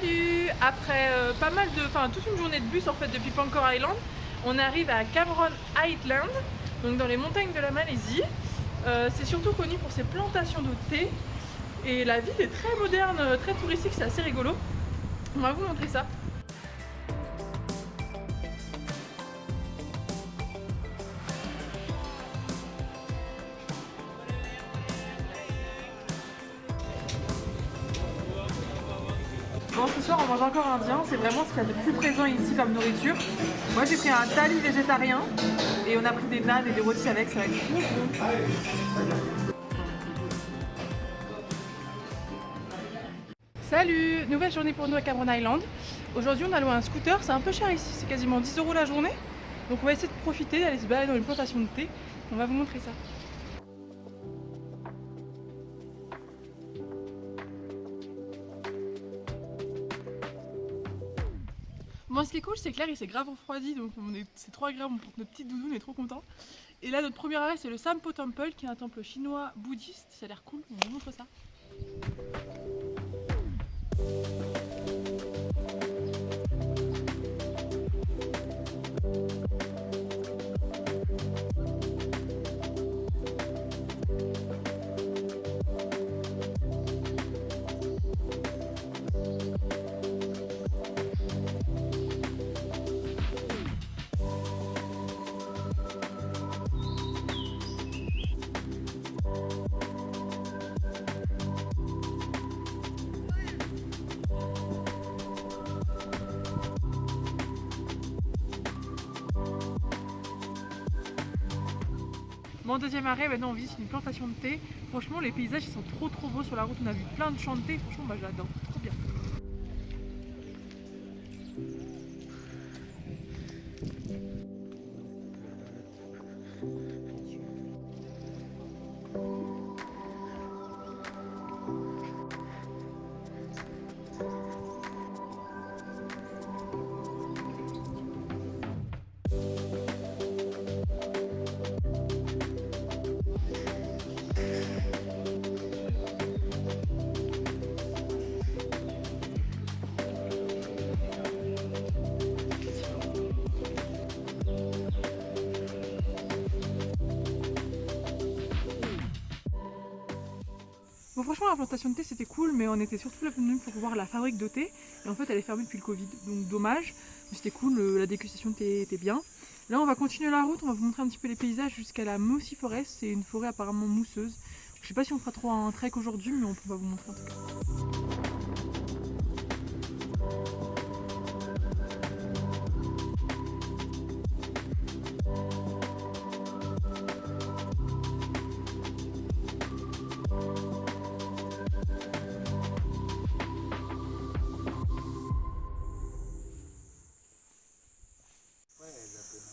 Salut! Après toute une journée de bus en fait depuis Pancor Island, on arrive à Cameron Island, donc dans les montagnes de la Malaisie. C'est surtout connu pour ses plantations de thé et la ville est très moderne, très touristique, c'est assez rigolo. On va vous montrer ça. Bon, ce soir on mange encore indien, c'est vraiment ce qu'il y a de plus présent ici comme nourriture. Moi j'ai pris un thali végétarien et on a pris des nanes et des rôtis avec, ça va être trop bon. Salut! Nouvelle journée pour nous à Cameron Island. Aujourd'hui on a loué un scooter, c'est un peu cher ici, c'est quasiment 10 € la journée. Donc on va essayer de profiter, d'aller se balader dans une plantation de thé. On va vous montrer ça. Bon, ce qui est cool, c'est que l'air il s'est grave refroidi, donc c'est trop agréable, on porte notre petite doudoune, on est trop content. Et là, notre premier arrêt, c'est le Sampo Temple, qui est un temple chinois bouddhiste. Ça a l'air cool, on vous montre ça. Bon, deuxième arrêt, maintenant on visite une plantation de thé. Franchement, les paysages ils sont trop beaux sur la route. On a vu plein de champs de thé. Franchement, j'adore. Trop bien. Bon, franchement, la plantation de thé c'était cool, mais on était surtout là venus pour voir la fabrique de thé. Et en fait, elle est fermée depuis le Covid, donc dommage. Mais c'était cool, la dégustation de thé était bien. Là, on va continuer la route, on va vous montrer un petit peu les paysages jusqu'à la Mossy Forest. C'est une forêt apparemment mousseuse. Je sais pas si on fera trop un trek aujourd'hui, mais on va vous montrer en tout cas.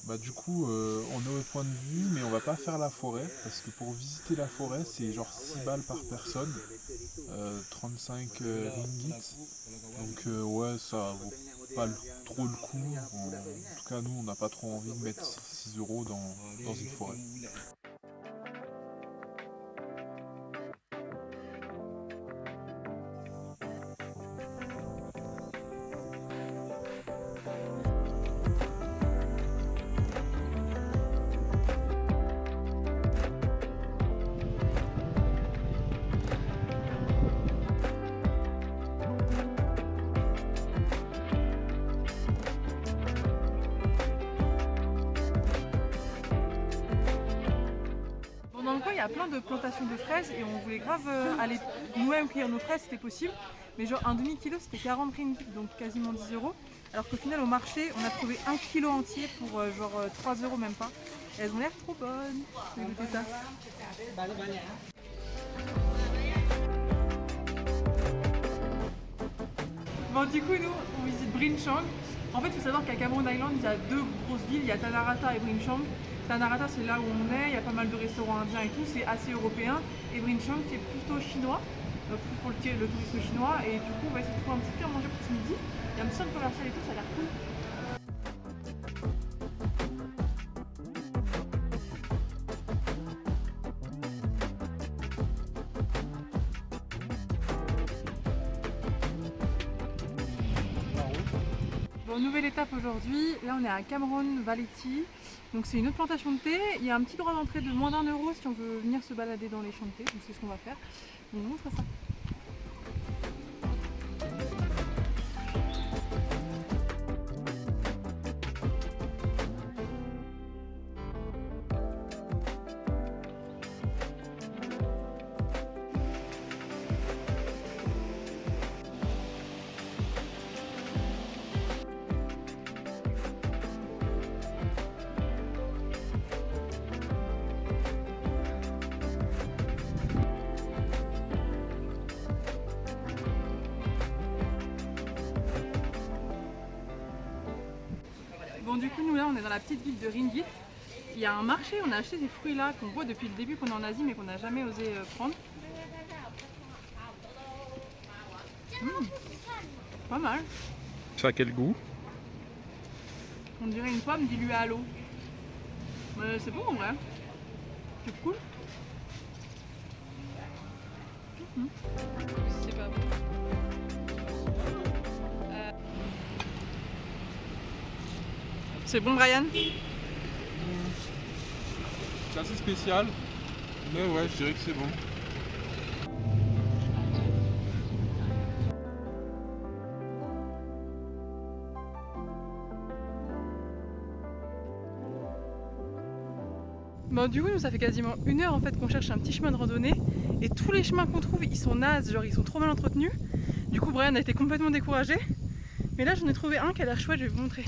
Bah du coup on est au point de vue mais on va pas faire la forêt parce que pour visiter la forêt c'est genre 6 balles par personne, 35 ringgit, donc ouais ça vaut pas trop le coup, en tout cas nous on n'a pas trop envie de mettre 6 € dans une forêt. Dans le coin, il y a plein de plantations de fraises et on voulait grave aller nous-mêmes cueillir nos fraises, c'était possible. Mais genre un demi-kilo c'était 40 ringgit, donc quasiment 10 €. Alors qu'au final au marché, on a trouvé 1 kilo entier pour 3 € même pas. Et elles ont l'air trop bonnes. Je vais goûter ça. Bon, du coup, nous on visite Brinchang. En fait, il faut savoir qu'à Cameron Island, il y a deux grosses villes, il y a Tanah et Brinchang. Tanah c'est là où on est, il y a pas mal de restaurants indiens et tout, c'est assez européen. Et Brinchang qui est plutôt chinois, plus pour le tourisme chinois. Et du coup, on va essayer de trouver un petit peu à manger pour ce midi. Il y a un centre commercial et tout, ça a l'air cool. Bon, nouvelle étape aujourd'hui, là on est à Cameron Valley. Donc c'est une autre plantation de thé. Il y a un petit droit d'entrée de moins d'1 € si on veut venir se balader dans les champs de thé. Donc c'est ce qu'on va faire. On vous montre ça. Bon, du coup nous là on est dans la petite ville de Ringgit. Il y a un marché, on a acheté des fruits là qu'on voit depuis le début qu'on est en Asie mais qu'on n'a jamais osé prendre. Pas mal. Ça a quel goût? On dirait une pomme diluée à l'eau. C'est bon en vrai. C'est cool. C'est pas bon. C'est bon Brian? C'est assez spécial, mais ouais, je dirais que c'est bon. Bon, du coup nous ça fait quasiment 1 heure en fait qu'on cherche un petit chemin de randonnée et tous les chemins qu'on trouve ils sont nazes, genre ils sont trop mal entretenus. Du coup Brian a été complètement découragé. Mais là j'en ai trouvé un qui a l'air chouette, je vais vous montrer.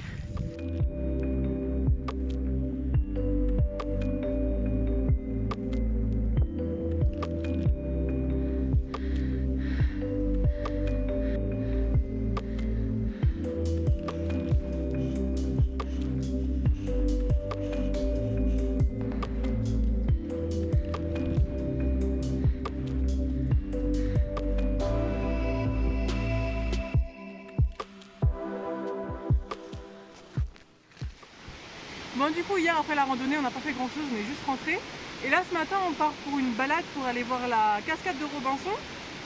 Bon, du coup hier après la randonnée on n'a pas fait grand chose, on est juste rentré. Et là ce matin on part pour une balade pour aller voir la cascade de Robinson.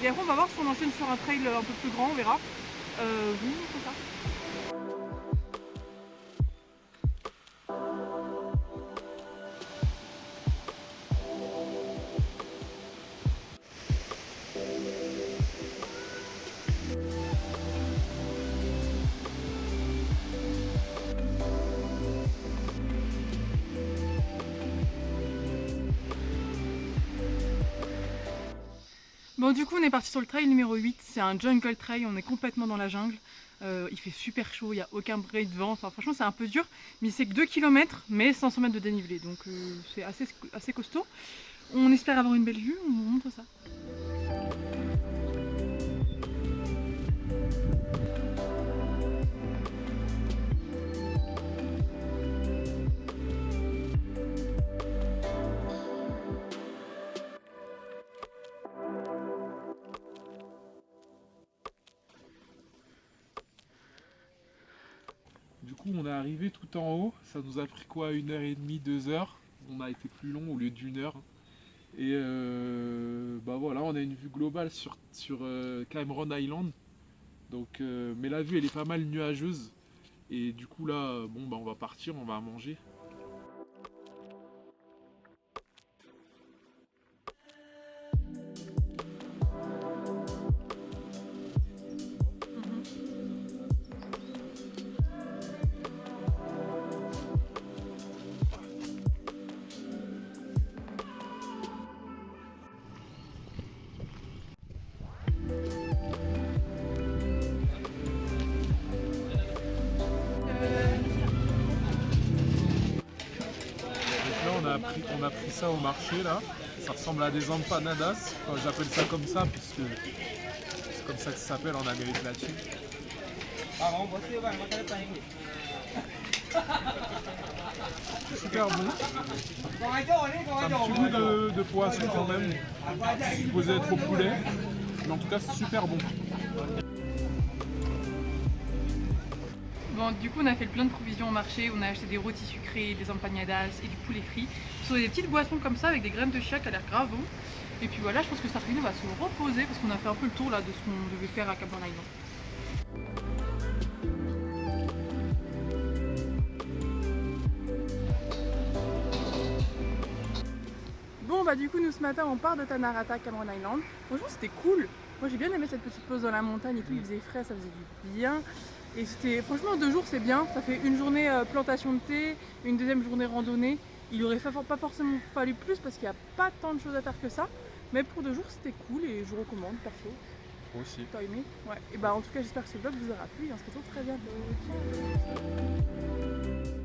Et après on va voir si on enchaîne sur un trail un peu plus grand, on verra. Oui, c'est ça. Bon, du coup on est parti sur le trail numéro 8, c'est un jungle trail, on est complètement dans la jungle. Il fait super chaud, il n'y a aucun bruit de vent, enfin franchement c'est un peu dur, mais c'est que 2 km mais 500 mètres de dénivelé, donc c'est assez costaud. On espère avoir une belle vue, on vous montre ça. Du coup, on est arrivé tout en haut. Ça nous a pris quoi, 1h30, 2 heures. On a été plus long au lieu d'1 heure. Et bah voilà, on a une vue globale sur Cameron Island. Donc, mais la vue, elle est pas mal nuageuse. Et du coup là, bon bah on va partir, on va manger. On a pris ça au marché là, ça ressemble à des empanadas, enfin, j'appelle ça comme ça puisque c'est comme ça que ça s'appelle en Amérique latine. C'est super bon, un petit goût de poisson quand même, c'est supposé être au poulet, mais en tout cas c'est super bon. Bon, du coup on a fait le plein de provisions au marché, on a acheté des rôtis sucrés, des empanadas et du poulet frit. Sur des petites boissons comme ça avec des graines de chia qui a l'air grave bon. Et puis voilà, je pense que cet après-midi on va se reposer parce qu'on a fait un peu le tour là de ce qu'on devait faire à Cameron Island. bah du coup nous ce matin on part de Tanarata, Cameron Island. Franchement c'était cool. Moi j'ai bien aimé cette petite pause dans la montagne et tout, il faisait frais, ça faisait du bien. Et c'était franchement 2 jours c'est bien, ça fait une journée plantation de thé, une deuxième journée randonnée. Il aurait pas forcément fallu plus parce qu'il n'y a pas tant de choses à faire que ça. Mais pour 2 jours c'était cool et je recommande perso. Moi aussi. T'as aimé? Ouais. Et bah en tout cas j'espère que ce vlog vous aura plu et on se retrouve très bientôt. Ciao.